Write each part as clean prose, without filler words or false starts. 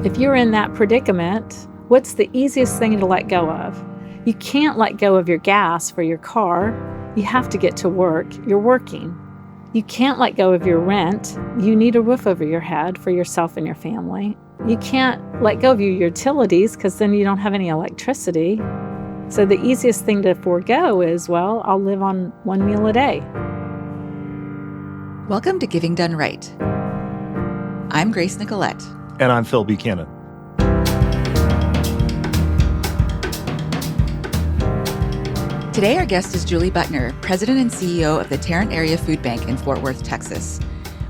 If you're in that predicament, what's the easiest thing to let go of? You can't let go of your gas for your car. You have to get to work. You're working. You can't let go of your rent. You need a roof over your head for yourself and your family. You can't let go of your utilities because then you don't have any electricity. So the easiest thing to forego is, well, I'll live on one meal a day. Welcome to Giving Done Right. I'm Grace Nicolette. And I'm Phil Buchanan. Today, our guest is Julie Butner, President and CEO of the Tarrant Area Food Bank in Fort Worth, Texas.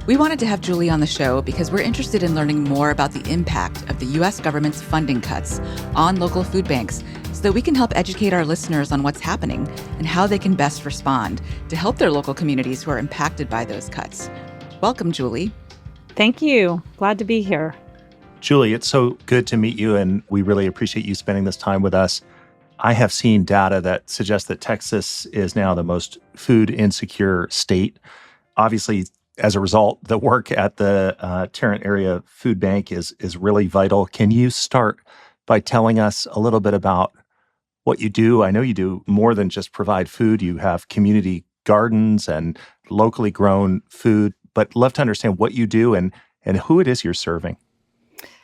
We wanted to have Julie on the show because we're interested in learning more about the impact of the U.S. government's funding cuts on local food banks so that we can help educate our listeners on what's happening and how they can best respond to help their local communities who are impacted by those cuts. Welcome, Julie. Thank you. Glad to be here. Julie, it's so good to meet you, and we really appreciate you spending this time with us. I have seen data that suggests that Texas is now the most food insecure state. Obviously, as a result, the work at the Tarrant Area Food Bank is really vital. Can you start by telling us a little bit about what you do? I know you do more than just provide food. You have community gardens and locally grown food, but love to understand what you do and who it is you're serving.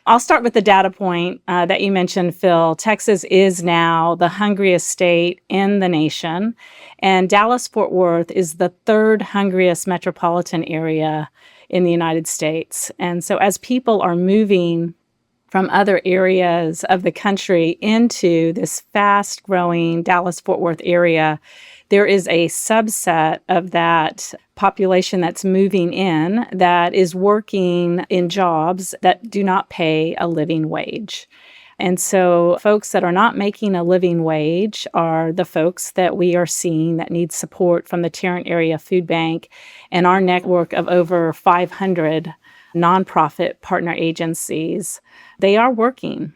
I'll start with the data point that you mentioned, Phil. Texas is now the hungriest state in the nation, and Dallas-Fort Worth is the third hungriest metropolitan area in the United States. And so as people are moving from other areas of the country into this fast-growing Dallas-Fort Worth area, there is a subset of that population that's moving in that is working in jobs that do not pay a living wage. And so folks that are not making a living wage are the folks that we are seeing that need support from the Tarrant Area Food Bank and our network of over 500 nonprofit partner agencies. They are working.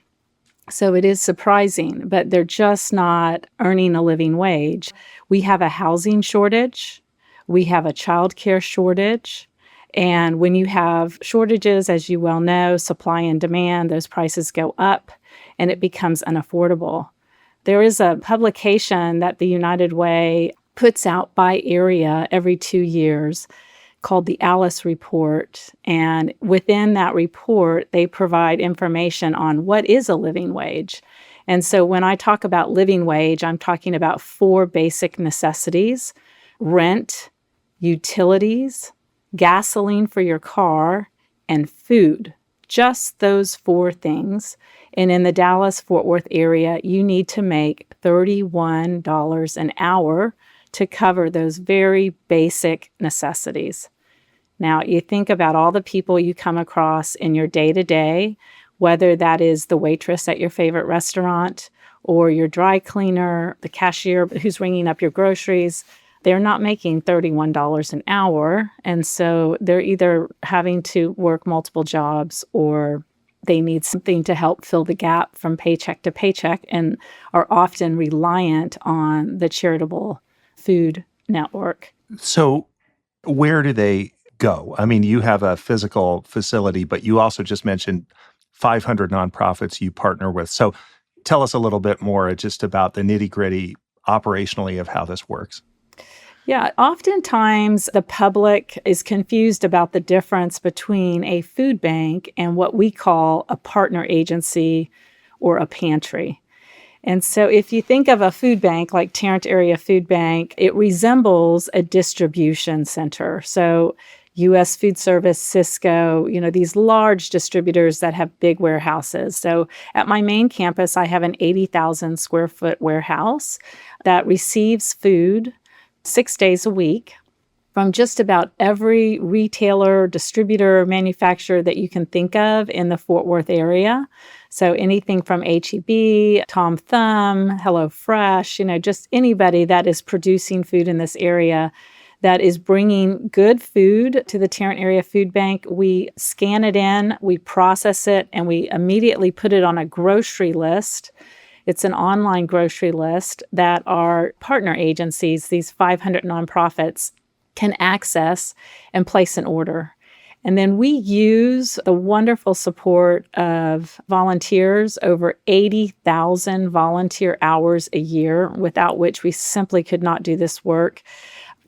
So it is surprising, but they're just not earning a living wage. We have a housing shortage. We have a childcare shortage. And when you have shortages, as you well know, supply and demand, those prices go up and it becomes unaffordable. There is a publication that the United Way puts out by area every 2 years called the Alice Report. And within that report, they provide information on what is a living wage. And so when I talk about living wage, I'm talking about 4 basic necessities: rent, utilities, gasoline for your car, and food. Just those 4 things. And in the Dallas-Fort Worth area, you need to make $31 an hour to cover those very basic necessities. Now, you think about all the people you come across in your day-to-day, whether that is the waitress at your favorite restaurant or your dry cleaner, the cashier who's ringing up your groceries. They're not making $31 an hour. And so they're either having to work multiple jobs or they need something to help fill the gap from paycheck to paycheck and are often reliant on the charitable food network. So where do they go? I mean, you have a physical facility, but you also just mentioned 500 nonprofits you partner with. So tell us a little bit more just about the nitty-gritty operationally of how this works. Yeah, oftentimes the public is confused about the difference between a food bank and what we call a partner agency or a pantry. And so if you think of a food bank like Tarrant Area Food Bank, it resembles a distribution center. So U.S. Food Service, Cisco, these large distributors that have big warehouses. So at my main campus, I have an 80,000 square foot warehouse that receives food 6 days a week from just about every retailer, distributor, manufacturer that you can think of in the Fort Worth area. So anything from H-E-B, Tom Thumb, HelloFresh, just anybody that is producing food in this area that is bringing good food to the Tarrant Area Food Bank. We scan it in, we process it, and we immediately put it on a grocery list. It's an online grocery list that our partner agencies, these 500 nonprofits, can access and place an order. And then we use the wonderful support of volunteers, over 80,000 volunteer hours a year, without which we simply could not do this work.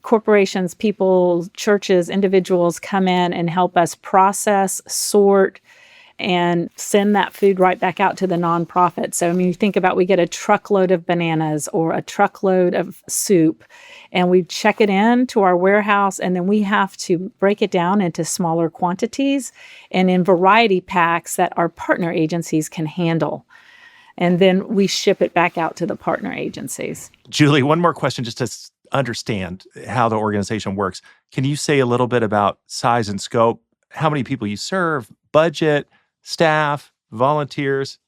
Corporations, people, churches, individuals come in and help us process, sort, and send that food right back out to the nonprofit. So, I mean, you think about, we get a truckload of bananas or a truckload of soup, and we check it in to our warehouse, and then we have to break it down into smaller quantities and in variety packs that our partner agencies can handle. And then we ship it back out to the partner agencies. Julie, one more question just to understand how the organization works. Can you say a little bit about size and scope, how many people you serve, budget, staff, volunteers?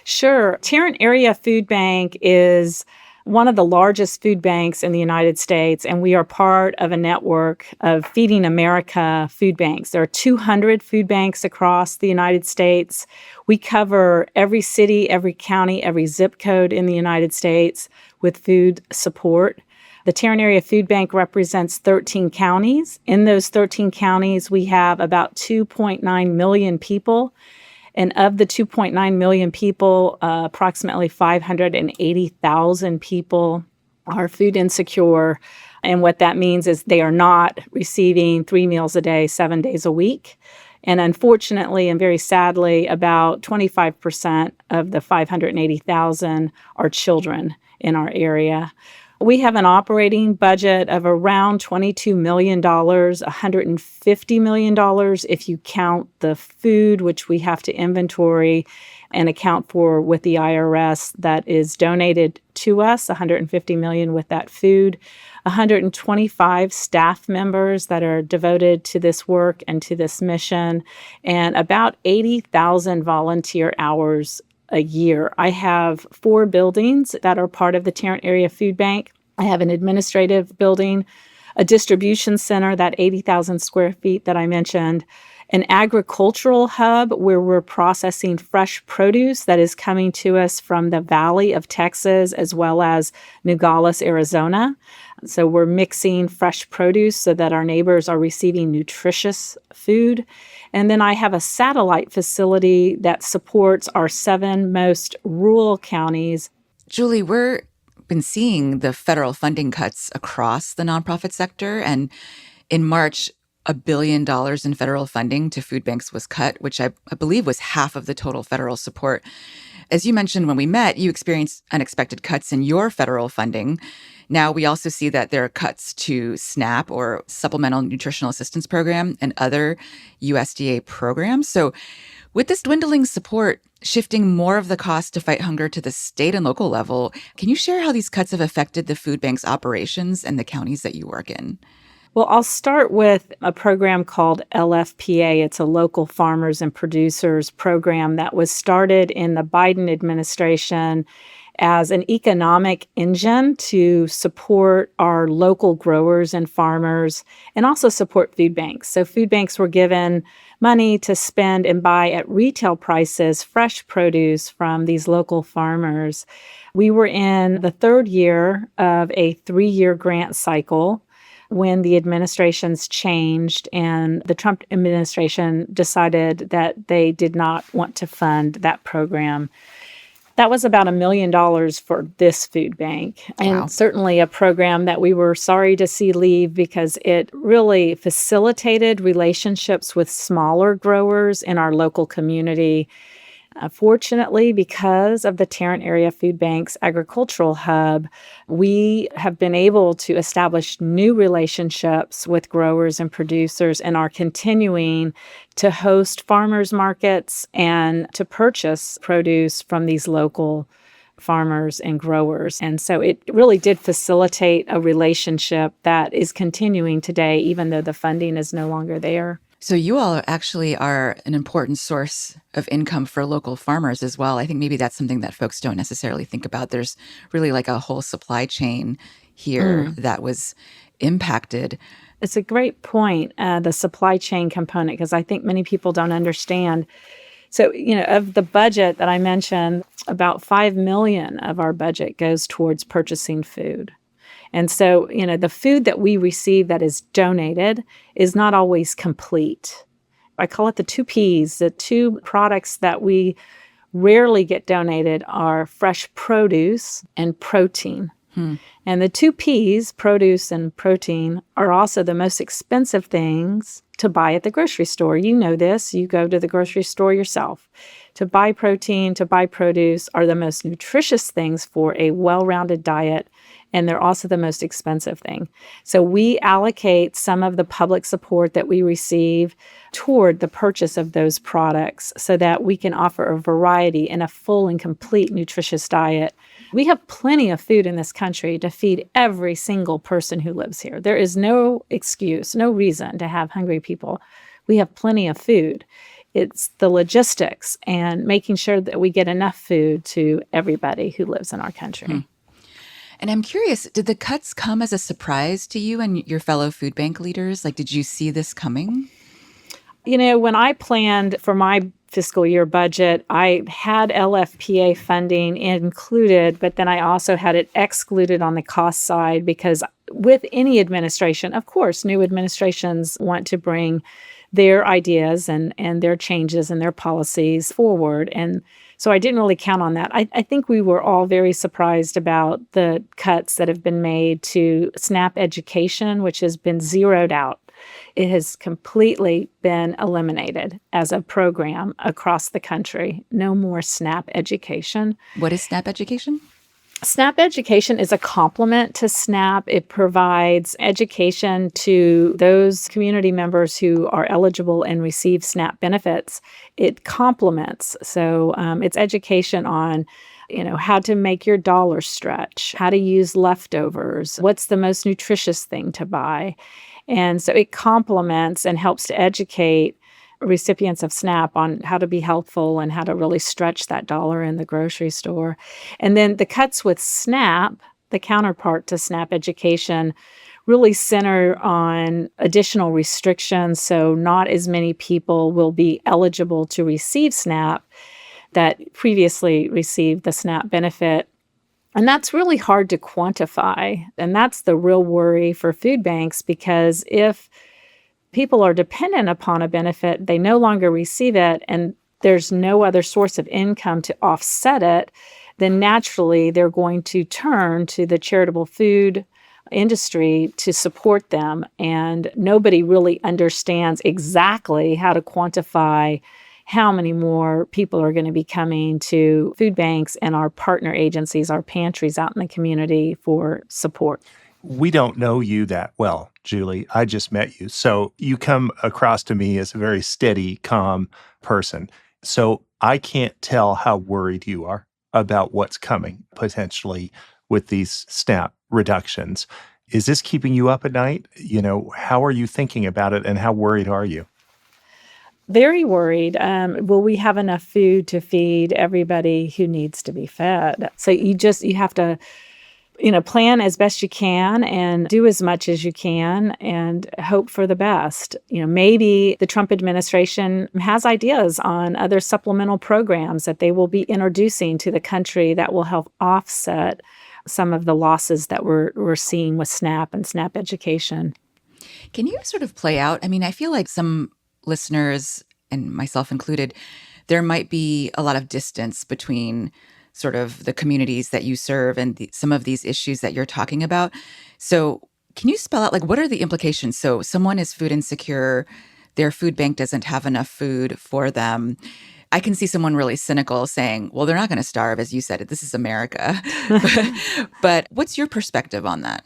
Sure. Tarrant Area Food Bank is one of the largest food banks in the United States, and we are part of a network of Feeding America food banks. There are 200 food banks across the United States. We cover every city, every county, every zip code in the United States with food support. The Tarrant Area Food Bank represents 13 counties. In those 13 counties, we have about 2.9 million people. And of the 2.9 million people, approximately 580,000 people are food insecure. And what that means is they are not receiving 3 meals a day, 7 days a week. And unfortunately, and very sadly, about 25% of the 580,000 are children in our area. We have an operating budget of around $22 million, $150 million if you count the food, which we have to inventory and account for with the IRS that is donated to us, $150 million with that food, 125 staff members that are devoted to this work and to this mission, and about 80,000 volunteer hours a year. I have 4 buildings that are part of the Tarrant Area Food Bank. I have an administrative building, a distribution center, that 80,000 square feet that I mentioned, an agricultural hub where we're processing fresh produce that is coming to us from the Valley of Texas as well as Nogales, Arizona. So we're mixing fresh produce so that our neighbors are receiving nutritious food. And then I have a satellite facility that supports our 7 most rural counties. Julie, we've been seeing the federal funding cuts across the nonprofit sector. And in March, $1 billion in federal funding to food banks was cut, which I believe was half of the total federal support. As you mentioned when we met, you experienced unexpected cuts in your federal funding. Now we also see that there are cuts to SNAP, or Supplemental Nutritional Assistance Program, and other USDA programs. So with this dwindling support shifting more of the cost to fight hunger to the state and local level, can you share how these cuts have affected the food bank's operations and the counties that you work in? Well, I'll start with a program called LFPA. It's a Local Farmers and Producers program that was started in the Biden administration as an economic engine to support our local growers and farmers and also support food banks. So food banks were given money to spend and buy at retail prices fresh produce from these local farmers. We were in the 3rd year of a 3-year grant cycle when the administrations changed and the Trump administration decided that they did not want to fund that program. That was about $1 million for this food bank, and Wow. certainly a program that we were sorry to see leave because it really facilitated relationships with smaller growers in our local community. Fortunately, because of the Tarrant Area Food Bank's agricultural hub, we have been able to establish new relationships with growers and producers and are continuing to host farmers markets and to purchase produce from these local farmers and growers. And so it really did facilitate a relationship that is continuing today, even though the funding is no longer there. So you all actually are an important source of income for local farmers as well. I think maybe that's something that folks don't necessarily think about. There's really like a whole supply chain here that was impacted. It's a great point, the supply chain component, because I think many people don't understand. So, of the budget that I mentioned, about $5 million of our budget goes towards purchasing food. And so, the food that we receive that is donated is not always complete. I call it the two Ps. The two products that we rarely get donated are fresh produce and protein. And the two Ps, produce and protein, are also the most expensive things to buy at the grocery store. You know this. You go to the grocery store yourself. To buy protein, to buy produce are the most nutritious things for a well-rounded diet, and they're also the most expensive thing. So we allocate some of the public support that we receive toward the purchase of those products so that we can offer a variety and a full and complete nutritious diet. We have plenty of food in this country to feed every single person who lives here. There is no excuse, no reason to have hungry people. We have plenty of food. It's the logistics and making sure that we get enough food to everybody who lives in our country. And I'm curious, did the cuts come as a surprise to you and your fellow food bank leaders? Like, did you see this coming? When I planned for my fiscal year budget, I had LFPA funding included, but then I also had it excluded on the cost side because with any administration, of course, new administrations want to bring their ideas and their changes and their policies forward. And so I didn't really count on that. I think we were all very surprised about the cuts that have been made to SNAP education, which has been zeroed out. It has completely been eliminated as a program across the country. No more SNAP education. What is SNAP education? SNAP education is a complement to SNAP. It provides education to those community members who are eligible and receive SNAP benefits. It complements. So it's education on how to make your dollar stretch, how to use leftovers, what's the most nutritious thing to buy. And so it complements and helps to educate recipients of SNAP on how to be healthful and how to really stretch that dollar in the grocery store. And then the cuts with SNAP, the counterpart to SNAP education, really center on additional restrictions. So not as many people will be eligible to receive SNAP that previously received the SNAP benefit. And that's really hard to quantify. And that's the real worry for food banks, because if people are dependent upon a benefit, they no longer receive it, and there's no other source of income to offset it, then naturally they're going to turn to the charitable food industry to support them. And nobody really understands exactly how to quantify how many more people are going to be coming to food banks and our partner agencies, our pantries out in the community for support. We don't know you that well, Julie. I just met you. So you come across to me as a very steady, calm person. So I can't tell how worried you are about what's coming potentially with these SNAP reductions. Is this keeping you up at night? How are you thinking about it and how worried are you? Very worried. Will we have enough food to feed everybody who needs to be fed? So you have to plan as best you can and do as much as you can and hope for the best. Maybe the Trump administration has ideas on other supplemental programs that they will be introducing to the country that will help offset some of the losses that we're seeing with SNAP and SNAP education. Can you sort of play out? I feel like some listeners, and myself included, there might be a lot of distance between sort of the communities that you serve and some of these issues that you're talking about. So can you spell out, what are the implications? So someone is food insecure, their food bank doesn't have enough food for them. I can see someone really cynical saying, well, they're not going to starve, as you said, this is America. But what's your perspective on that?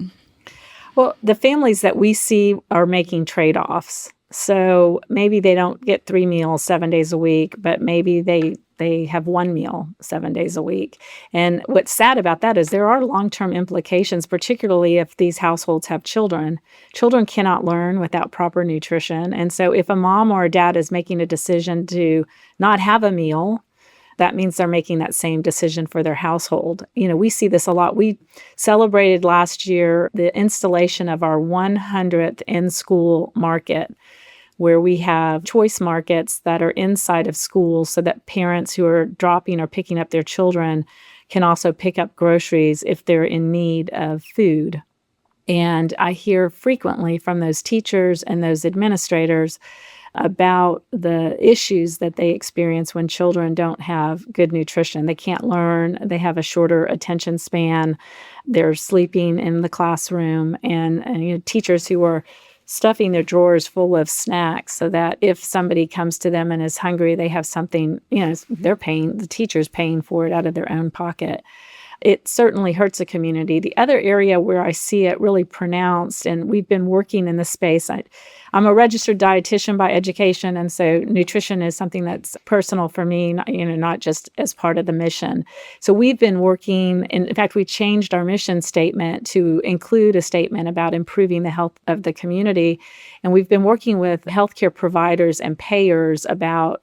Well, the families that we see are making trade-offs. So maybe they don't get 3 meals 7 days a week, but maybe they have 1 meal 7 days a week. And what's sad about that is there are long-term implications, particularly if these households have children. Children cannot learn without proper nutrition. And so if a mom or a dad is making a decision to not have a meal, that means they're making that same decision for their household. We see this a lot. We celebrated last year the installation of our 100th in-school market, where we have choice markets that are inside of schools so that parents who are dropping or picking up their children can also pick up groceries if they're in need of food. And I hear frequently from those teachers and those administrators about the issues that they experience when children don't have good nutrition. They can't learn, they have a shorter attention span, they're sleeping in the classroom, and teachers who are stuffing their drawers full of snacks so that if somebody comes to them and is hungry, they have something, the teacher's paying for it out of their own pocket. It certainly hurts a community. The other area where I see it really pronounced, and we've been working in this space, I'm a registered dietitian by education, and so nutrition is something that's personal for me, not just as part of the mission. So we've been working, in fact, we changed our mission statement to include a statement about improving the health of the community. And we've been working with healthcare providers and payers about,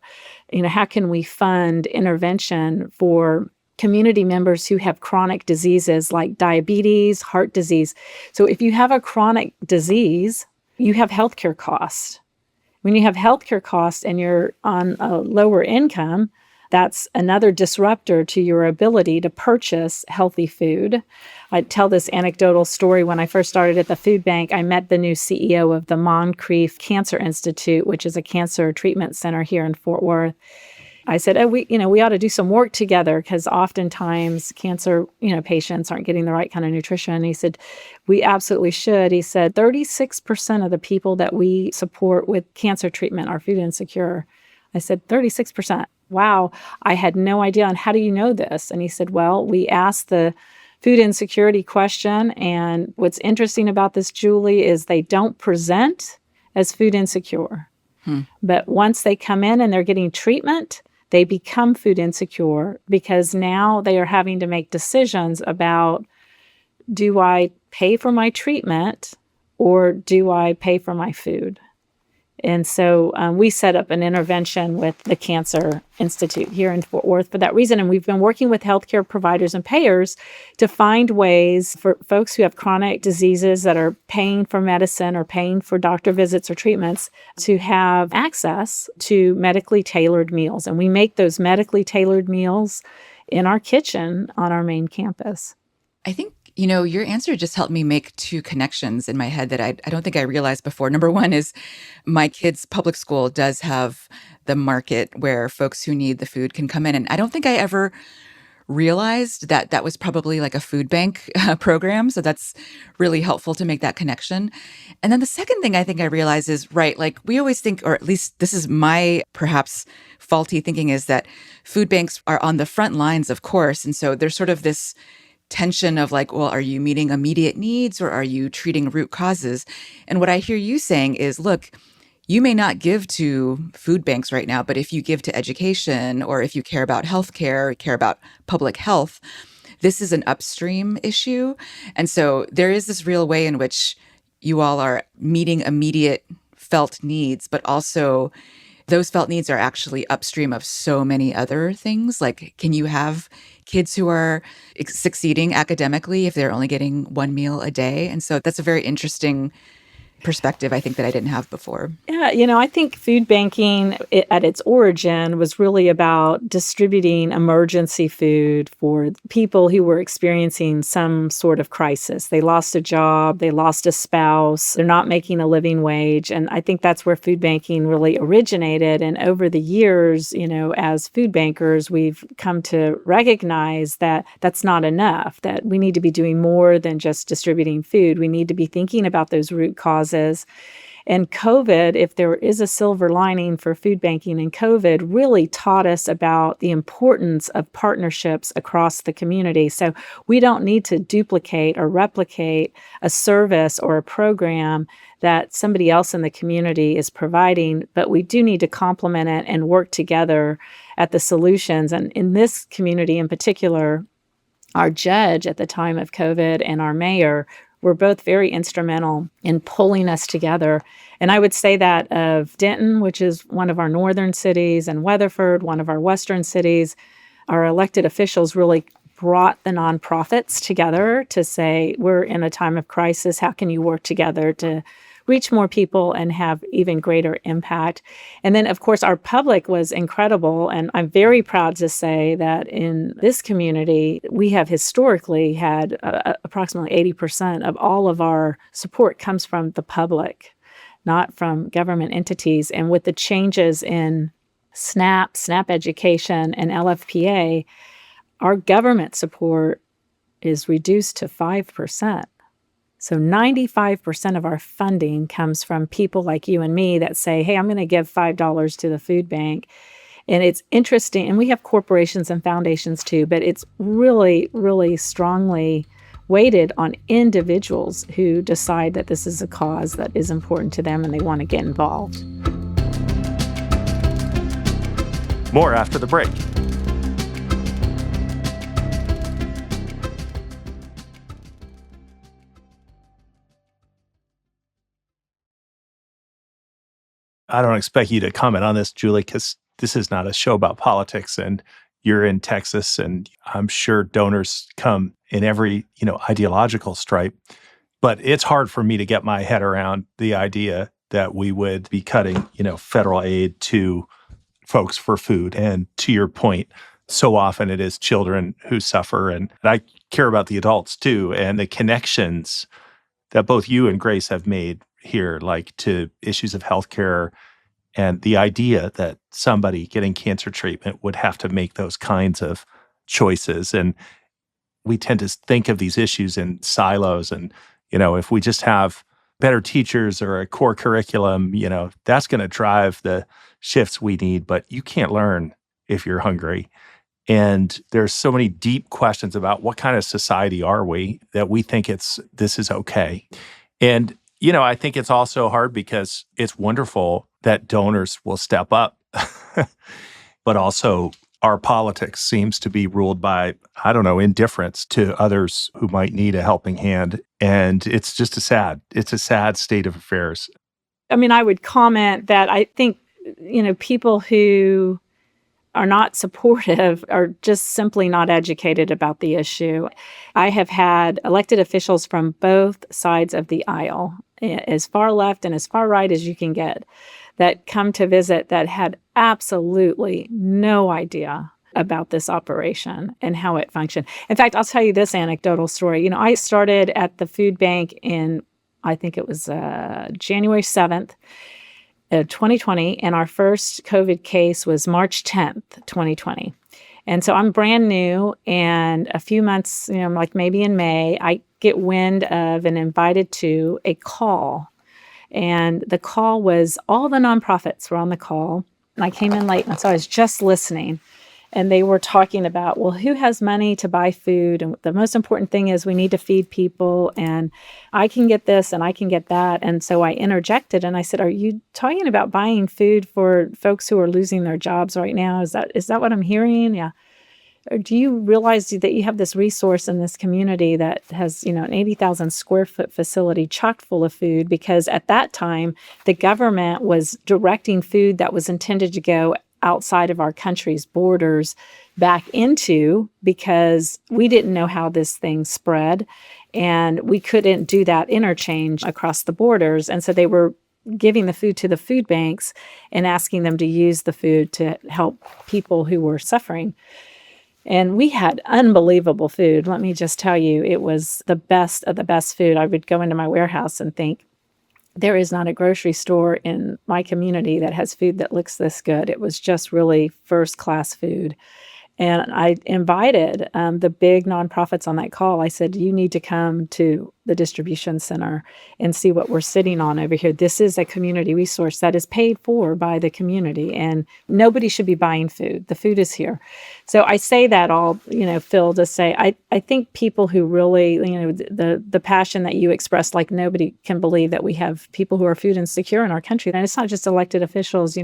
how can we fund intervention for community members who have chronic diseases like diabetes, heart disease. So if you have a chronic disease, you have healthcare costs. When you have healthcare costs and you're on a lower income, that's another disruptor to your ability to purchase healthy food. I tell this anecdotal story. When I first started at the food bank, I met the new CEO of the Moncrief Cancer Institute, which is a cancer treatment center here in Fort Worth. I said, we ought to do some work together because oftentimes cancer, patients aren't getting the right kind of nutrition. And he said, we absolutely should. He said, 36% of the people that we support with cancer treatment are food insecure. I said, 36%. Wow. I had no idea. And how do you know this? And he said, well, we asked the food insecurity question. And what's interesting about this, Julie, is they don't present as food insecure. But once they come in and they're getting treatment, they become food insecure because now they are having to make decisions about, do I pay for my treatment or do I pay for my food? And so we set up an intervention with the Cancer Institute here in Fort Worth for that reason. And we've been working with healthcare providers and payers to find ways for folks who have chronic diseases that are paying for medicine or paying for doctor visits or treatments to have access to medically tailored meals. And we make those medically tailored meals in our kitchen on our main campus. I think your answer just helped me make two connections in my head that I don't think I realized before. Number one is my kids' public school does have the market where folks who need the food can come in. And I don't think I ever realized that that was probably like a food bank program. So that's really helpful to make that connection. And then the second thing I think I realized is, right, like we always think, or at least this is my perhaps faulty thinking, is that food banks are on the front lines, of course. And so there's sort of this tension of like, well, are you meeting immediate needs or are you treating root causes? And what I hear you saying is, look, you may not give to food banks right now, but if you give to education or if you care about healthcare, care about public health, this is an upstream issue. And so there is this real way in which you all are meeting immediate felt needs, but also those felt needs are actually upstream of so many other things. Like, can you have kids who are succeeding academically if they're only getting one meal a day? And so that's a very interesting perspective, I think, that I didn't have before. Yeah, I think food banking at its origin was really about distributing emergency food for people who were experiencing some sort of crisis. They lost a job, they lost a spouse, they're not making a living wage. And I think that's where food banking really originated. And over the years, as food bankers, we've come to recognize that that's not enough, that we need to be doing more than just distributing food. We need to be thinking about those root causes. And COVID, if there is a silver lining for food banking in COVID, really taught us about the importance of partnerships across the community. So we don't need to duplicate or replicate a service or a program that somebody else in the community is providing, but we do need to complement it and work together at the solutions. And in this community in particular, our judge at the time of COVID and our mayor were both very instrumental in pulling us together. And I would say that of Denton, which is one of our northern cities, and Weatherford, one of our western cities, our elected officials really brought the nonprofits together to say, we're in a time of crisis. How can you work together to reach more people and have even greater impact? And then, of course, our public was incredible. And I'm very proud to say that in this community, we have historically had approximately 80% of all of our support comes from the public. not from government entities. And with the changes in SNAP education, and LFPA, our government support is reduced to 5%. So 95% of our funding comes from people like you and me that say, hey, I'm going to give $5 to the food bank. And it's interesting. And we have corporations and foundations too, but it's really, really strongly weighted on individuals who decide that this is a cause that is important to them and they want to get involved. More after the break. I don't expect you to comment on this, Julie, because this is not a show about politics, and you're in Texas, and I'm sure donors come in every, ideological stripe. But it's hard for me to get my head around the idea that we would be cutting, federal aid to folks for food. And to your point, so often it is children who suffer. And I care about the adults too, and the connections that both you and Grace have made here, like to issues of healthcare, and the idea that somebody getting cancer treatment would have to make those kinds of choices. And we tend to think of these issues in silos. And, if we just have better teachers or a core curriculum, that's going to drive the shifts we need. But you can't learn if you're hungry. And there's so many deep questions about what kind of society are we that we think this is okay. And, I think it's also hard because it's wonderful that donors will step up, but also our politics seems to be ruled by, indifference to others who might need a helping hand. And it's just it's a sad state of affairs. I mean, I would comment that I think, people who are not supportive are just simply not educated about the issue. I have had elected officials from both sides of the aisle, as far left and as far right as you can get, that come to visit that had absolutely no idea about this operation and how it functioned. In fact, I'll tell you this anecdotal story. I started at the food bank in, I think it was January 7th, 2020, and our first COVID case was March 10th, 2020. And so I'm brand new, and a few months, like maybe in May, I get wind of and invited to a call. And the call was, all the nonprofits were on the call, and I came in late, and so I was just listening. And they were talking about, well, who has money to buy food? And the most important thing is we need to feed people, and I can get this and I can get that. And so I interjected and I said, are you talking about buying food for folks who are losing their jobs right now? Is that what I'm hearing? Yeah. Or do you realize that you have this resource in this community that has, an 80,000 square foot facility chock full of food? Because at that time, the government was directing food that was intended to go outside of our country's borders back into, because we didn't know how this thing spread, and we couldn't do that interchange across the borders. And so they were giving the food to the food banks and asking them to use the food to help people who were suffering. And we had unbelievable food. Let me just tell you, it was the best of the best food. I would go into my warehouse and think, there is not a grocery store in my community that has food that looks this good. It was just really first-class food. And I invited the big nonprofits on that call. I said, you need to come to the distribution center and see what we're sitting on over here. This is a community resource that is paid for by the community, and nobody should be buying food. The food is here. So I say that all, Phil, to say, I think people who really, the passion that you expressed, like nobody can believe that we have people who are food insecure in our country. And it's not just elected officials,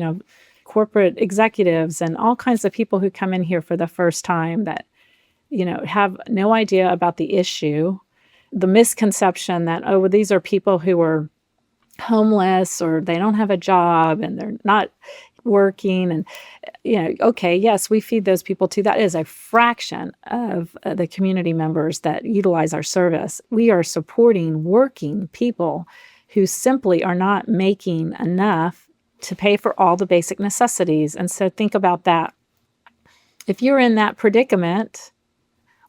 corporate executives and all kinds of people who come in here for the first time that, have no idea about the issue. The misconception that, well, these are people who are homeless or they don't have a job and they're not working. And, okay, yes, we feed those people too. That is a fraction of the community members that utilize our service. We are supporting working people who simply are not making enough to pay for all the basic necessities. And so think about that. If you're in that predicament,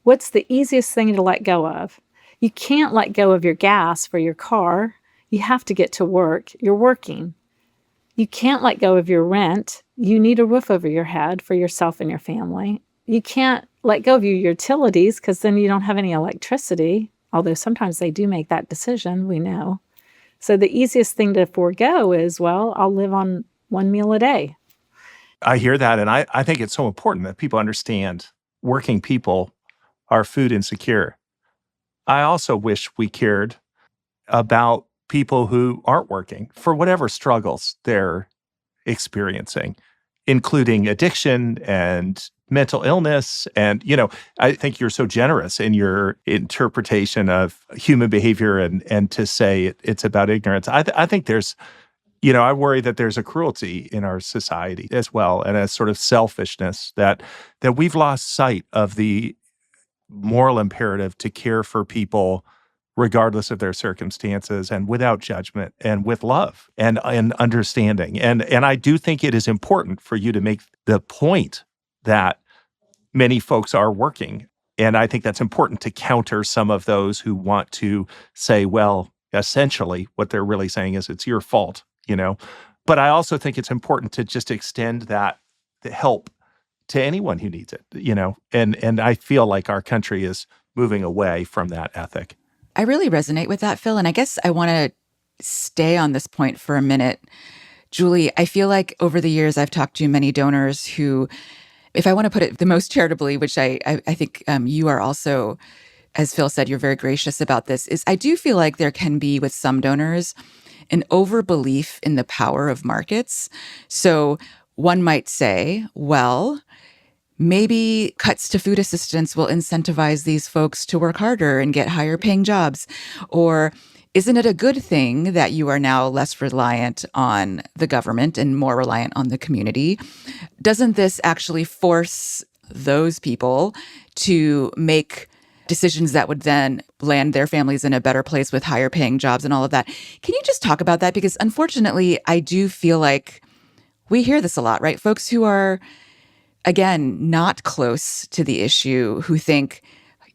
what's the easiest thing to let go of? You can't let go of your gas for your car. You have to get to work. You're working. You can't let go of your rent. You need a roof over your head for yourself and your family. You can't let go of your utilities because then you don't have any electricity, although sometimes they do make that decision, we know. So the easiest thing to forego is, well, I'll live on one meal a day. I hear that, and I think it's so important that people understand working people are food insecure. I also wish we cared about people who aren't working for whatever struggles they're experiencing, including addiction and mental illness. And, I think you're so generous in your interpretation of human behavior and to say it's about ignorance. I think there's, I worry that there's a cruelty in our society as well, and a sort of selfishness that we've lost sight of the moral imperative to care for people regardless of their circumstances and without judgment and with love and understanding. And I do think it is important for you to make the point that many folks are working. And I think that's important to counter some of those who want to say, well, essentially what they're really saying is it's your fault, But I also think it's important to just extend that the help to anyone who needs it, and I feel like our country is moving away from that ethic. I really resonate with that, Phil. And I guess I want to stay on this point for a minute. Julie, I feel like over the years, I've talked to many donors who, if I want to put it the most charitably, which I think you are also, as Phil said, you're very gracious about this, is I do feel like there can be with some donors an overbelief in the power of markets. So one might say, well, maybe cuts to food assistance will incentivize these folks to work harder and get higher paying jobs. Or isn't it a good thing that you are now less reliant on the government and more reliant on the community? Doesn't this actually force those people to make decisions that would then land their families in a better place with higher paying jobs and all of that? Can you just talk about that? Because unfortunately, I do feel like we hear this a lot, right? Folks who are, again, not close to the issue, who think,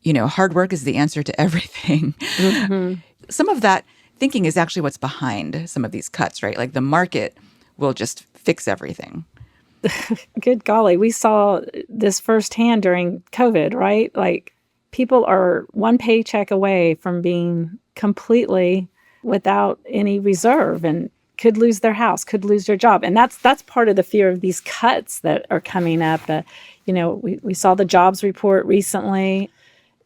hard work is the answer to everything. Mm-hmm. Some of that thinking is actually what's behind some of these cuts, right? Like the market will just fix everything. Good golly. We saw this firsthand during COVID, right? Like people are one paycheck away from being completely without any reserve and could lose their house, could lose their job. And that's part of the fear of these cuts that are coming up. We saw the jobs report recently.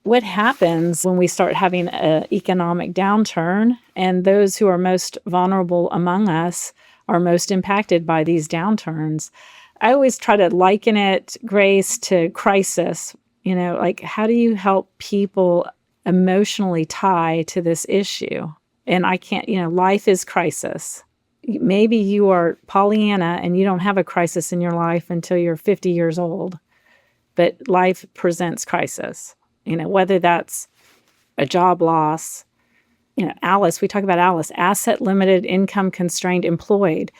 What happens when we start having an economic downturn, and those who are most vulnerable among us are most impacted by these downturns? I always try to liken it, Grace, to crisis. Like how do you help people emotionally tie to this issue? And I can't, life is crisis. Maybe you are Pollyanna and you don't have a crisis in your life until you're 50 years old, but life presents crisis, whether that's a job loss, Alice, we talk about Alice, asset limited, income constrained, employed.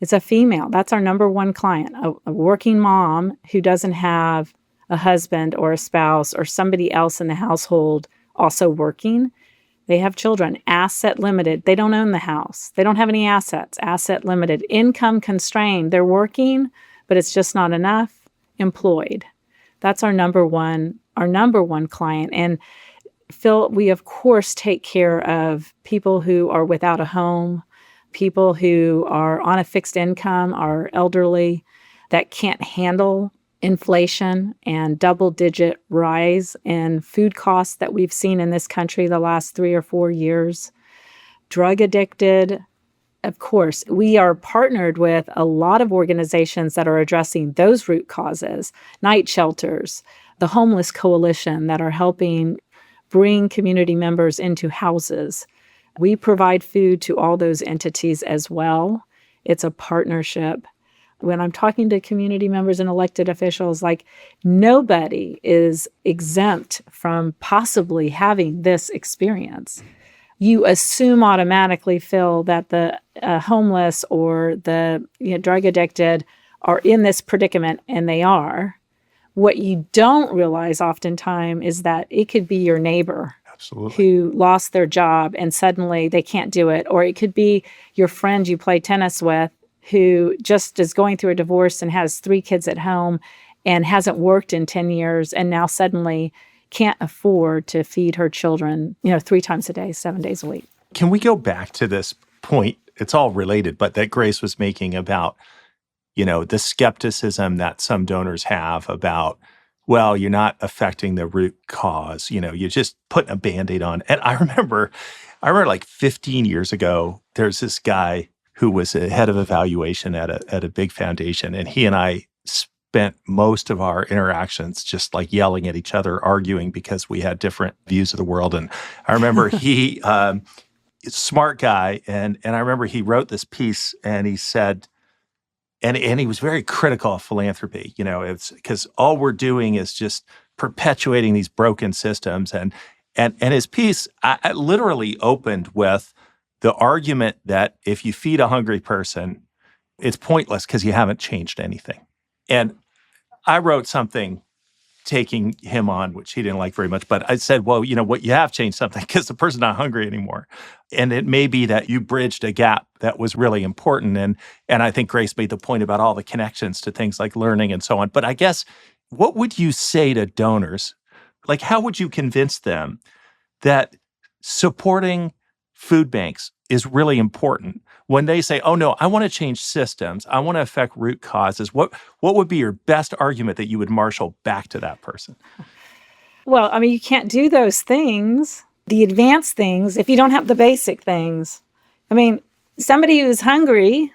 It's a female. That's our number one client, a working mom who doesn't have a husband or a spouse or somebody else in the household also working. They have children, asset limited. They don't own the house. They don't have any assets, asset limited, income constrained. They're working, but it's just not enough, employed. That's our number one client. And Phil, we of course take care of people who are without a home, people who are on a fixed income, are elderly, that can't handle inflation and double-digit rise in food costs that we've seen in this country the last 3 or 4 years. Drug addicted. Of course, we are partnered with a lot of organizations that are addressing those root causes. Night shelters, the Homeless Coalition that are helping bring community members into houses. We provide food to all those entities as well. It's a partnership. When I'm talking to community members and elected officials, like nobody is exempt from possibly having this experience. You assume automatically, Phil, that the homeless or the drug addicted are in this predicament, and they are. What you don't realize oftentimes is that it could be your neighbor. Absolutely. who lost their job and suddenly they can't do it. Or it could be your friend you play tennis with who just is going through a divorce and has 3 kids at home and hasn't worked in 10 years and now suddenly can't afford to feed her children, 3 times a day, 7 days a week. Can we go back to this point? It's all related, but that Grace was making about, the skepticism that some donors have about, well, you're not affecting the root cause. You're just putting a Band-Aid on. And I remember like 15 years ago, there's this guy who was a head of evaluation at a big foundation, and he and I spent most of our interactions just like yelling at each other, arguing because we had different views of the world. And I remember he, smart guy, and I remember he wrote this piece, and he said, and he was very critical of philanthropy. It's because all we're doing is just perpetuating these broken systems. And his piece, I literally opened with the argument that if you feed a hungry person, it's pointless because you haven't changed anything. And I wrote something taking him on, which he didn't like very much. But I said, well, what, you have changed something because the person's not hungry anymore. And it may be that you bridged a gap that was really important. And I think Grace made the point about all the connections to things like learning and so on. But I guess, what would you say to donors? Like, how would you convince them that supporting food banks is really important when they say, oh, no, I want to change systems, I want to affect root causes? What would be your best argument that you would marshal back to that person? Well, you can't do those things, the advanced things, if you don't have the basic things. Somebody who's hungry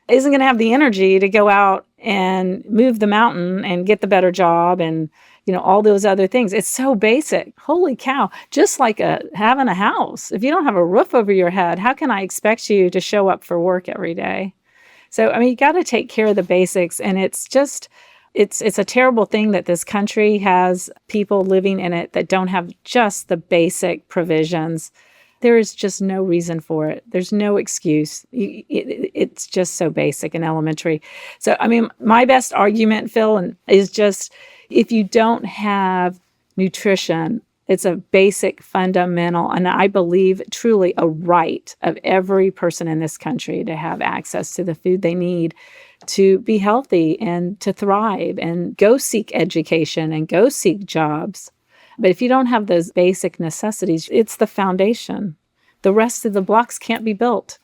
isn't going to have the energy to go out and move the mountain and get the better job and, all those other things. It's so basic. Holy cow. Just like having a house. If you don't have a roof over your head, how can I expect you to show up for work every day? So, you got to take care of the basics. And it's just, it's a terrible thing that this country has people living in it that don't have just the basic provisions. There is just no reason for it. There's no excuse. It's just so basic and elementary. So, my best argument, Phil, is just, if you don't have nutrition, it's a basic, fundamental, and I believe truly a right of every person in this country to have access to the food they need to be healthy and to thrive and go seek education and go seek jobs. But if you don't have those basic necessities, it's the foundation. The rest of the blocks can't be built.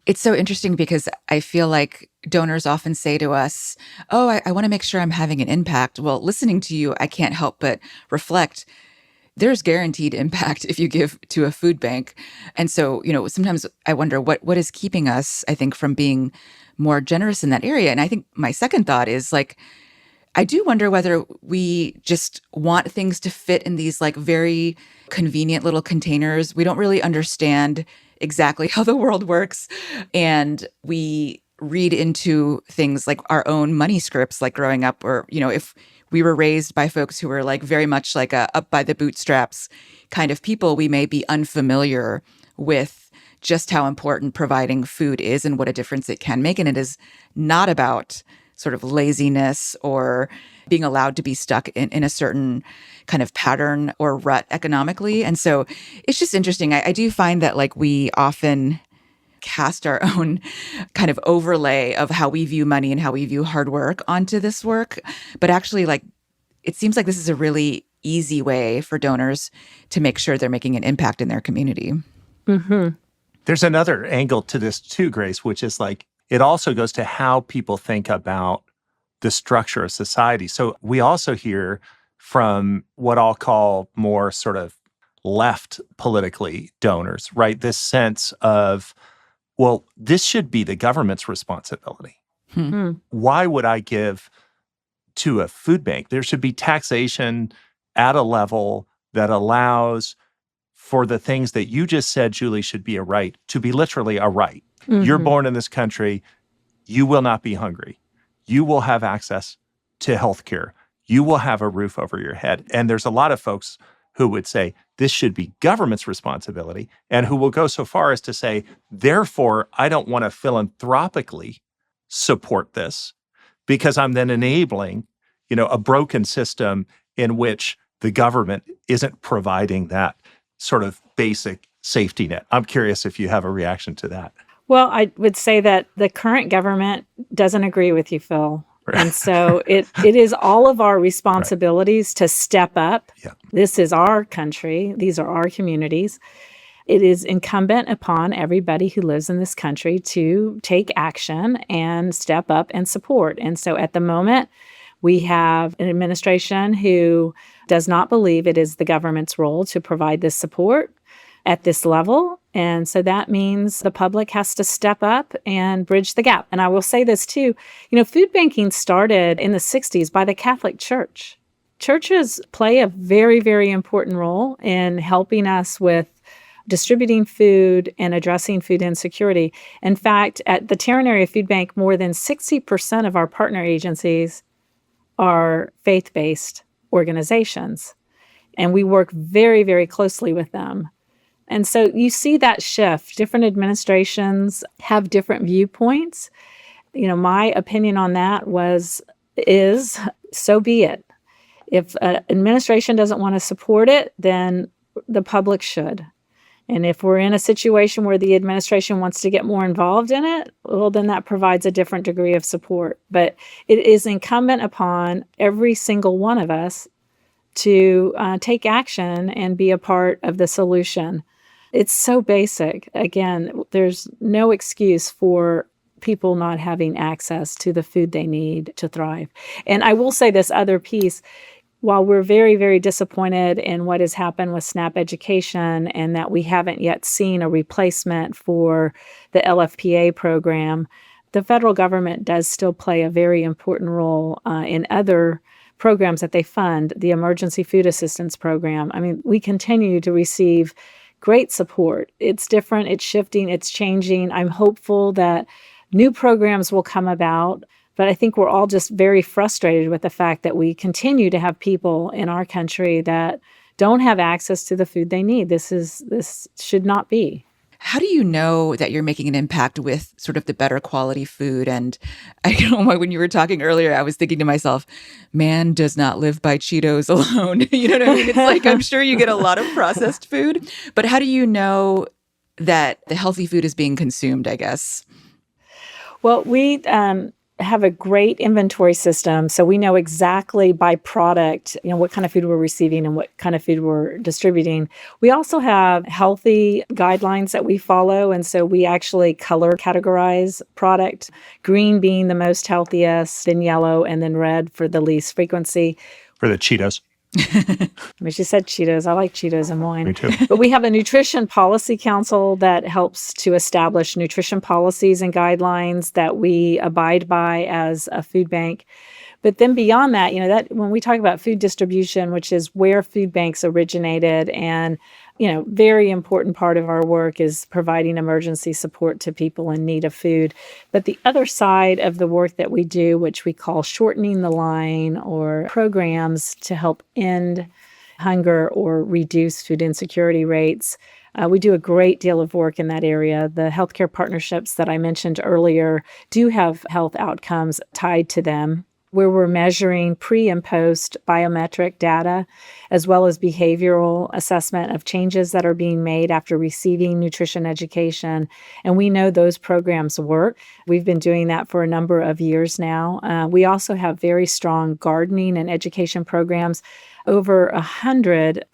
It's so interesting because I feel like donors often say to us, oh, I want to make sure I'm having an impact. Well, listening to you, I can't help but reflect there's guaranteed impact if you give to a food bank. And so, sometimes I wonder what is keeping us, I think, from being more generous in that area. And I think my second thought is I do wonder whether we just want things to fit in these very convenient little containers. We don't really understand exactly how the world works. And we read into things like our own money scripts, like growing up, or, if we were raised by folks who were very much a up by the bootstraps kind of people, we may be unfamiliar with just how important providing food is and what a difference it can make. And it is not about sort of laziness or being allowed to be stuck in a certain kind of pattern or rut economically. And so it's just interesting. I do find that we often cast our own kind of overlay of how we view money and how we view hard work onto this work. But actually, it seems like this is a really easy way for donors to make sure they're making an impact in their community. Mm-hmm. There's another angle to this too, Grace, which is it also goes to how people think about the structure of society. So we also hear from what I'll call more sort of left politically donors, right? This sense of, well, this should be the government's responsibility. Hmm. Why would I give to a food bank? There should be taxation at a level that allows for the things that you just said, Julie, should be a right, to be literally a right. Mm-hmm. You're born in this country. You will not be hungry. You will have access to health care. You will have a roof over your head. And there's a lot of folks who would say this should be government's responsibility, and who will go so far as to say, therefore, I don't want to philanthropically support this because I'm then enabling, a broken system in which the government isn't providing that sort of basic safety net. I'm curious if you have a reaction to that. Well, I would say that the current government doesn't agree with you, Phil. And so it is all of our responsibilities to step up. Yeah. This is our country. These are our communities. It is incumbent upon everybody who lives in this country to take action and step up and support. And so at the moment, we have an administration who does not believe it is the government's role to provide this support at this level. And so that means the public has to step up and bridge the gap. And I will say this too, food banking started in the 60s by the Catholic Church. Churches play a very, very important role in helping us with distributing food and addressing food insecurity. In fact, at the Tarrant Area Food Bank, more than 60% of our partner agencies are faith-based organizations. And we work very, very closely with them. And so you see that shift. Different administrations have different viewpoints. My opinion on that is so be it. If an administration doesn't want to support it, then the public should. And if we're in a situation where the administration wants to get more involved in it, well, then that provides a different degree of support. But it is incumbent upon every single one of us to take action and be a part of the solution. It's so basic. Again, there's no excuse for people not having access to the food they need to thrive. And I will say this other piece. While we're very, very disappointed in what has happened with SNAP education and that we haven't yet seen a replacement for the LFPA program, the federal government does still play a very important role in other programs that they fund, the Emergency Food Assistance Program. I mean, we continue to receive great support. It's different, it's shifting, it's changing. I'm hopeful that new programs will come about. But I think we're all just very frustrated with the fact that we continue to have people in our country that don't have access to the food they need. This should not be. How do you know that you're making an impact with sort of the better quality food? And when you were talking earlier, I was thinking to myself, man does not live by Cheetos alone. You know what I mean? It's like, I'm sure you get a lot of processed food, but how do you know that the healthy food is being consumed, I guess? Well, we have a great inventory system. So we know exactly by product, what kind of food we're receiving and what kind of food we're distributing. We also have healthy guidelines that we follow. And so we actually color categorize product, green being the most healthiest, then yellow, and then red for the least frequency. For the Cheetos. I mean, she said Cheetos. I like Cheetos in mine. Me too. But we have a nutrition policy council that helps to establish nutrition policies and guidelines that we abide by as a food bank. But then beyond that, that when we talk about food distribution, which is where food banks originated, and very important part of our work is providing emergency support to people in need of food. But the other side of the work that we do, which we call shortening the line, or programs to help end hunger or reduce food insecurity rates, we do a great deal of work in that area. The healthcare partnerships that I mentioned earlier do have health outcomes tied to them, where we're measuring pre and post biometric data, as well as behavioral assessment of changes that are being made after receiving nutrition education. And we know those programs work. We've been doing that for a number of years now. We also have very strong gardening and education programs. Over 100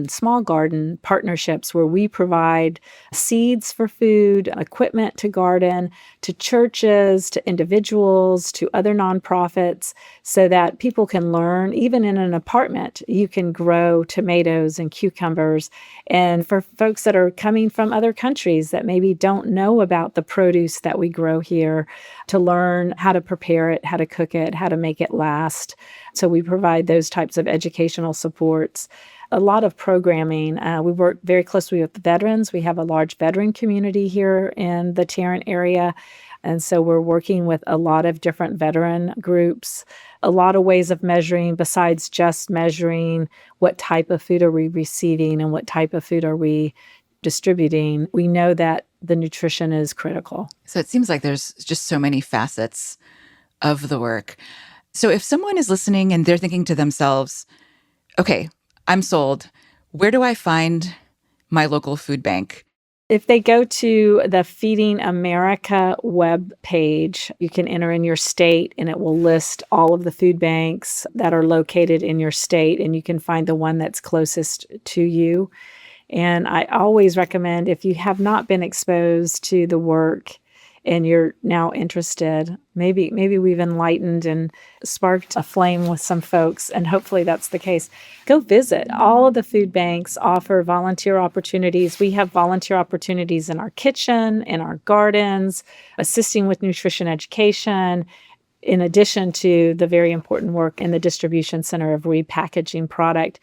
small garden partnerships where we provide seeds for food, equipment to garden, to churches, to individuals, to other nonprofits, so that people can learn. Even in an apartment, you can grow tomatoes and cucumbers. And for folks that are coming from other countries that maybe don't know about the produce that we grow here, to learn how to prepare it, how to cook it, how to make it last. So we provide those types of educational supports. A lot of programming. We work very closely with veterans. We have a large veteran community here in the Tarrant area. And so we're working with a lot of different veteran groups, a lot of ways of measuring besides just measuring what type of food are we receiving and what type of food are we distributing. We know that the nutrition is critical. So it seems like there's just so many facets of the work. So if someone is listening and they're thinking to themselves, okay, I'm sold. Where do I find my local food bank? If they go to the Feeding America web page, you can enter in your state and it will list all of the food banks that are located in your state, and you can find the one that's closest to you. And I always recommend, if you have not been exposed to the work and you're now interested, maybe we've enlightened and sparked a flame with some folks, and hopefully that's the case. Go visit. All of the food banks offer volunteer opportunities. We have volunteer opportunities in our kitchen, in our gardens, assisting with nutrition education, in addition to the very important work in the distribution center of repackaging product.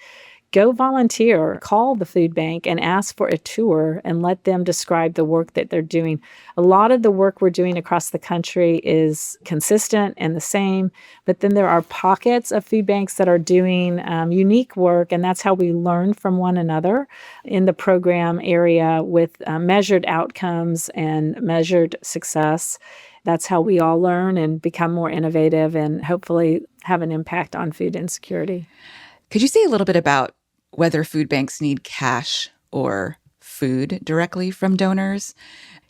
Go volunteer, call the food bank and ask for a tour and let them describe the work that they're doing. A lot of the work we're doing across the country is consistent and the same, but then there are pockets of food banks that are doing unique work, and that's how we learn from one another in the program area with measured outcomes and measured success. That's how we all learn and become more innovative and hopefully have an impact on food insecurity. Could you say a little bit about whether food banks need cash or food directly from donors?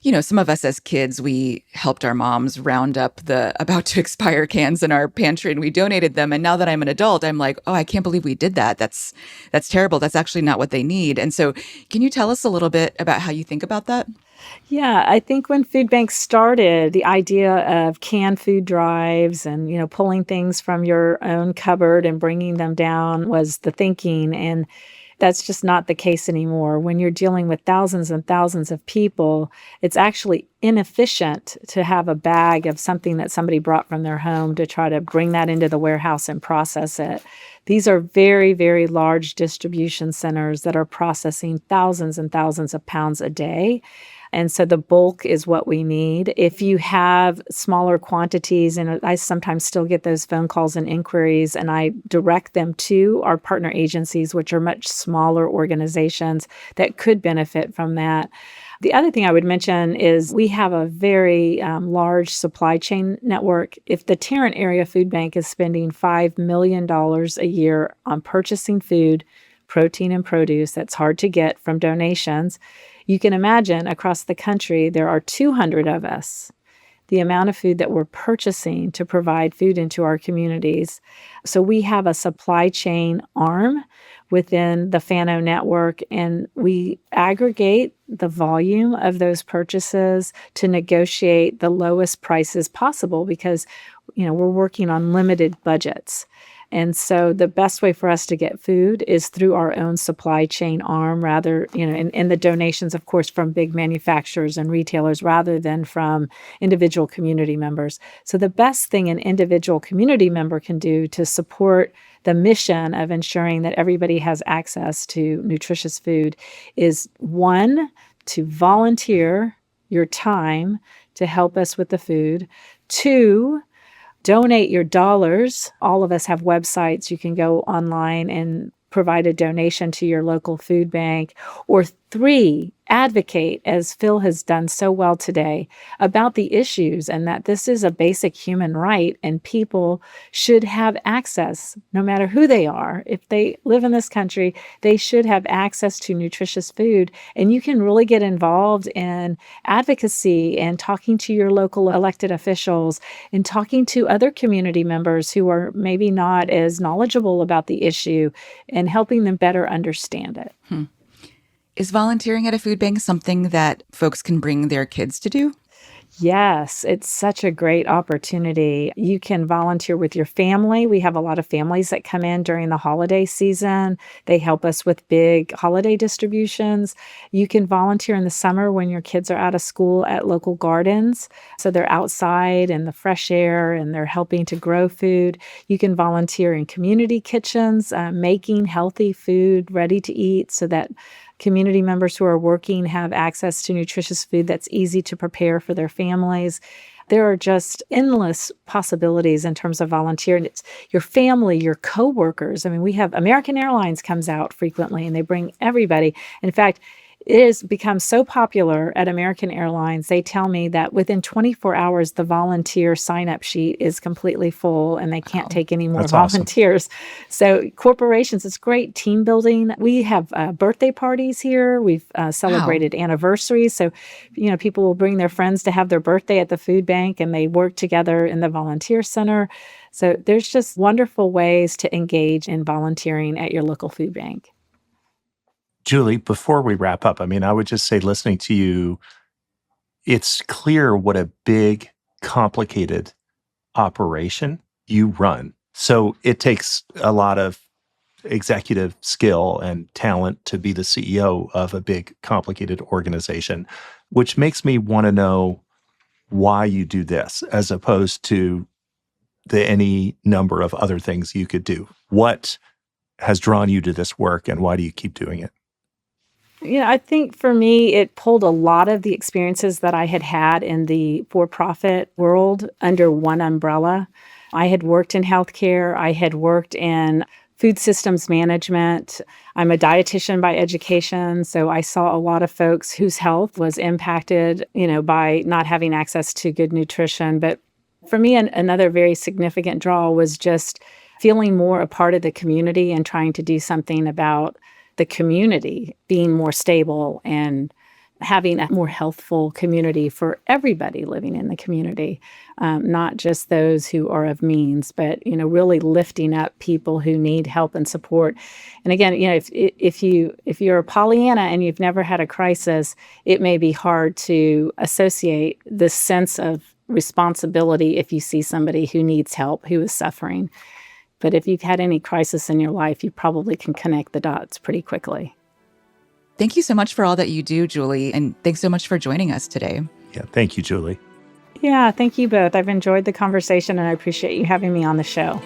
You know, some of us as kids, we helped our moms round up the about to expire cans in our pantry and we donated them. And now that I'm an adult, I'm like, oh, I can't believe we did that. That's terrible. That's actually not what they need. And so can you tell us a little bit about how you think about that? Yeah, I think when food banks started, the idea of canned food drives and, pulling things from your own cupboard and bringing them down was the thinking. And that's just not the case anymore. When you're dealing with thousands and thousands of people, it's actually inefficient to have a bag of something that somebody brought from their home to try to bring that into the warehouse and process it. These are very, very large distribution centers that are processing thousands and thousands of pounds a day. And so the bulk is what we need. If you have smaller quantities, and I sometimes still get those phone calls and inquiries, and I direct them to our partner agencies, which are much smaller organizations that could benefit from that. The other thing I would mention is we have a very large supply chain network. If the Tarrant Area Food Bank is spending $5 million a year on purchasing food, protein and produce that's hard to get from donations, you can imagine across the country, there are 200 of us, the amount of food that we're purchasing to provide food into our communities. So we have a supply chain arm within the FANO network, and we aggregate the volume of those purchases to negotiate the lowest prices possible because, we're working on limited budgets. And so the best way for us to get food is through our own supply chain arm rather, and the donations, of course, from big manufacturers and retailers rather than from individual community members. So the best thing an individual community member can do to support the mission of ensuring that everybody has access to nutritious food is, one, to volunteer your time to help us with the food. Two, donate your dollars. All of us have websites. You can go online and provide a donation to your local food bank. Or three, advocate, as Phil has done so well today, about the issues and that this is a basic human right and people should have access, no matter who they are. If they live in this country, they should have access to nutritious food. And you can really get involved in advocacy and talking to your local elected officials and talking to other community members who are maybe not as knowledgeable about the issue and helping them better understand it. Is volunteering at a food bank something that folks can bring their kids to do? Yes, it's such a great opportunity. You can volunteer with your family. We have a lot of families that come in during the holiday season. They help us with big holiday distributions. You can volunteer in the summer when your kids are out of school at local gardens. So they're outside in the fresh air and they're helping to grow food. You can volunteer in community kitchens, making healthy food ready to eat so that community members who are working have access to nutritious food that's easy to prepare for their families. There are just endless possibilities in terms of volunteering. It's your family, your coworkers. I mean, we have American Airlines comes out frequently and they bring everybody. In fact, It has become so popular at American Airlines. They tell me that within 24 hours, the volunteer sign-up sheet is completely full and they can't take any more That's awesome. volunteers. So corporations, it's great team building. We have birthday parties here. We've celebrated anniversaries. So, people will bring their friends to have their birthday at the food bank and they work together in the volunteer center. So there's just wonderful ways to engage in volunteering at your local food bank. Julie, before we wrap up, I would just say, listening to you, it's clear what a big, complicated operation you run. So it takes a lot of executive skill and talent to be the CEO of a big, complicated organization, which makes me want to know why you do this as opposed to any number of other things you could do. What has drawn you to this work and why do you keep doing it? I think for me, it pulled a lot of the experiences that I had had in the for-profit world under one umbrella. I had worked in healthcare. I had worked in food systems management. I'm a dietitian by education, so I saw a lot of folks whose health was impacted, by not having access to good nutrition. But for me, another very significant draw was just feeling more a part of the community and trying to do something about the community being more stable and having a more healthful community for everybody living in the community, not just those who are of means, but, really lifting up people who need help and support. And again, if you're a Pollyanna and you've never had a crisis, it may be hard to associate this sense of responsibility if you see somebody who needs help, who is suffering. But if you've had any crisis in your life, you probably can connect the dots pretty quickly. Thank you so much for all that you do, Julie, and thanks so much for joining us today. Yeah, thank you, Julie. Yeah, thank you both. I've enjoyed the conversation and I appreciate you having me on the show.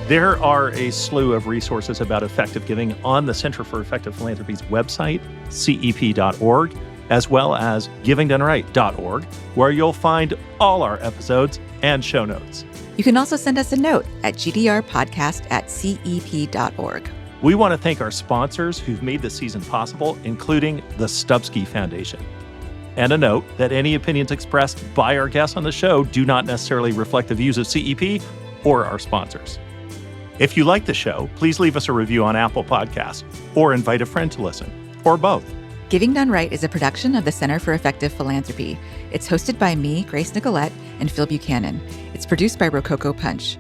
There are a slew of resources about effective giving on the Center for Effective Philanthropy's website, cep.org, as well as givingdoneright.org, where you'll find all our episodes and show notes. You can also send us a note at gdrpodcast@cep.org. We want to thank our sponsors who've made this season possible, including the Stubsky Foundation. And a note that any opinions expressed by our guests on the show do not necessarily reflect the views of CEP or our sponsors. If you like the show, please leave us a review on Apple Podcasts or invite a friend to listen, or both. Giving Done Right is a production of the Center for Effective Philanthropy. It's hosted by me, Grace Nicolette, and Phil Buchanan. It's produced by Rococo Punch.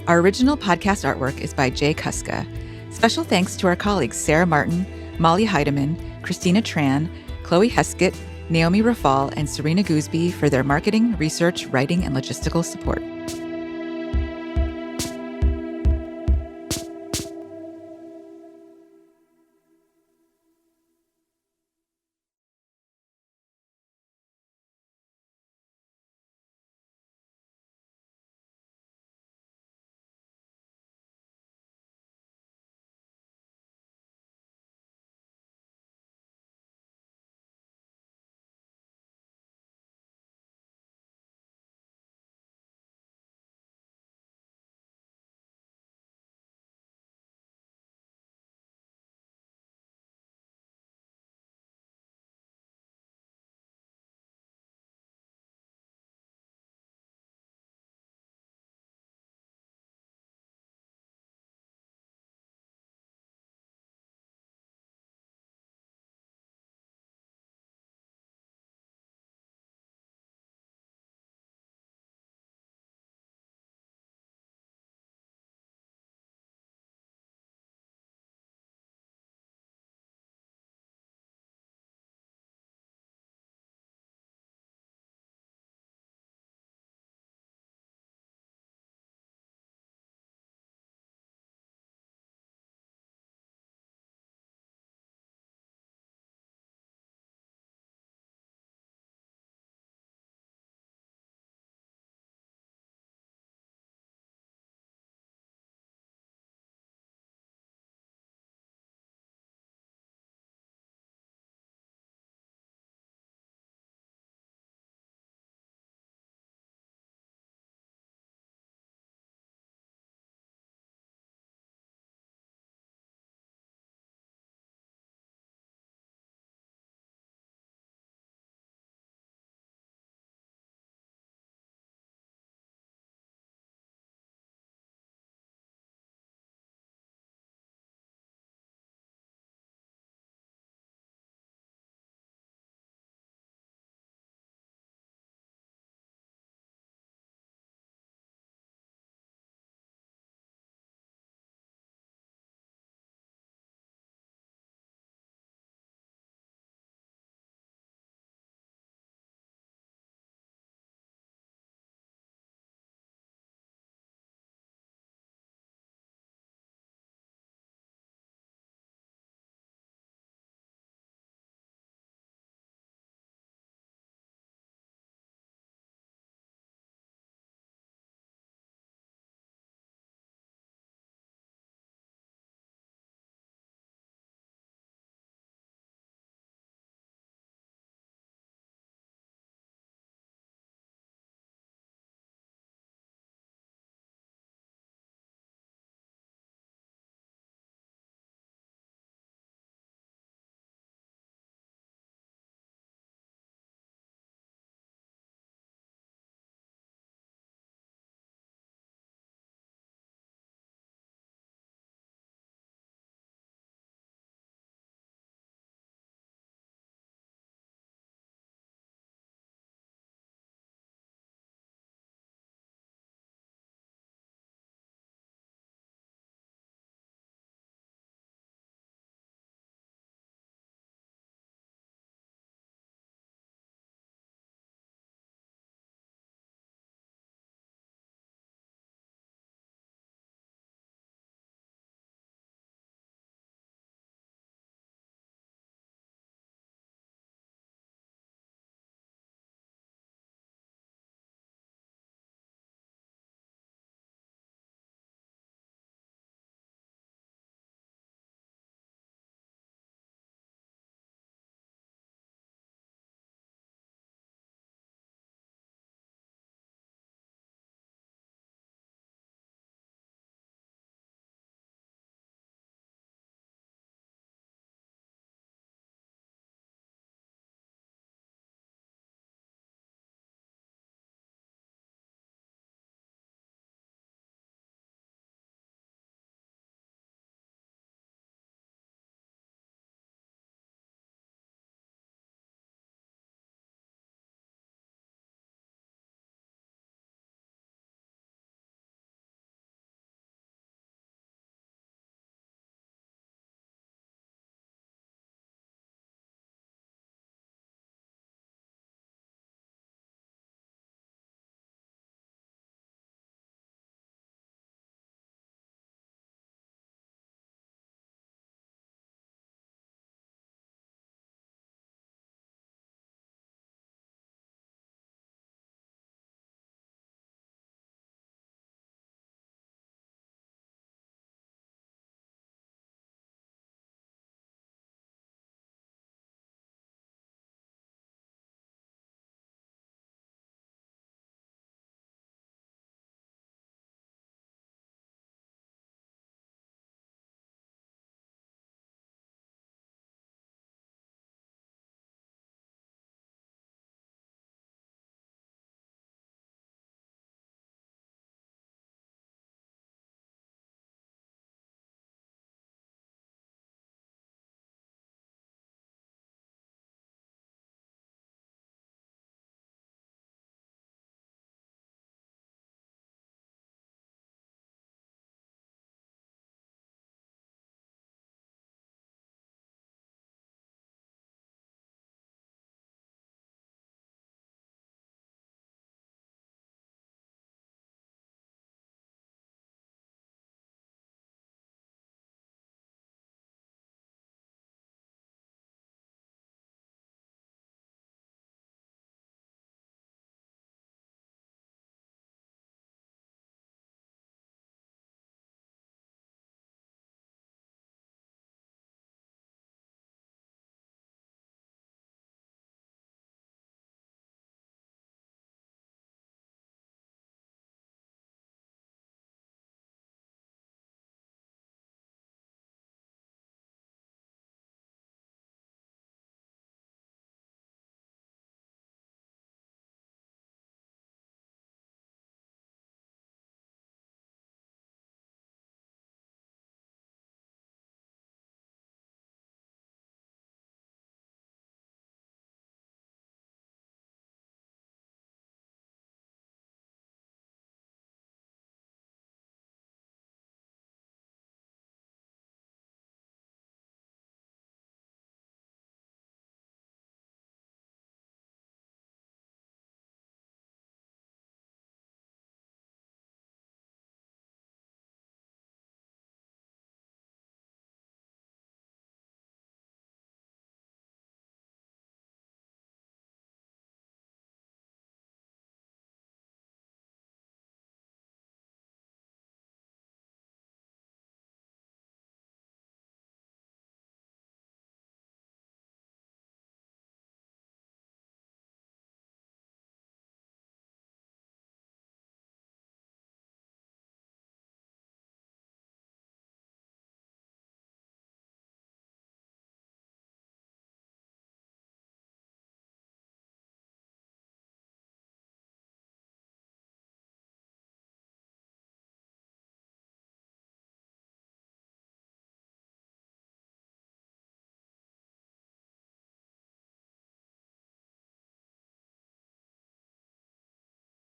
Our original podcast artwork is by Jay Kuska. Special thanks to our colleagues Sarah Martin, Molly Heidemann, Christina Tran, Chloe Heskett, Naomi Rafal, and Serena Gooseby for their marketing, research, writing, and logistical support.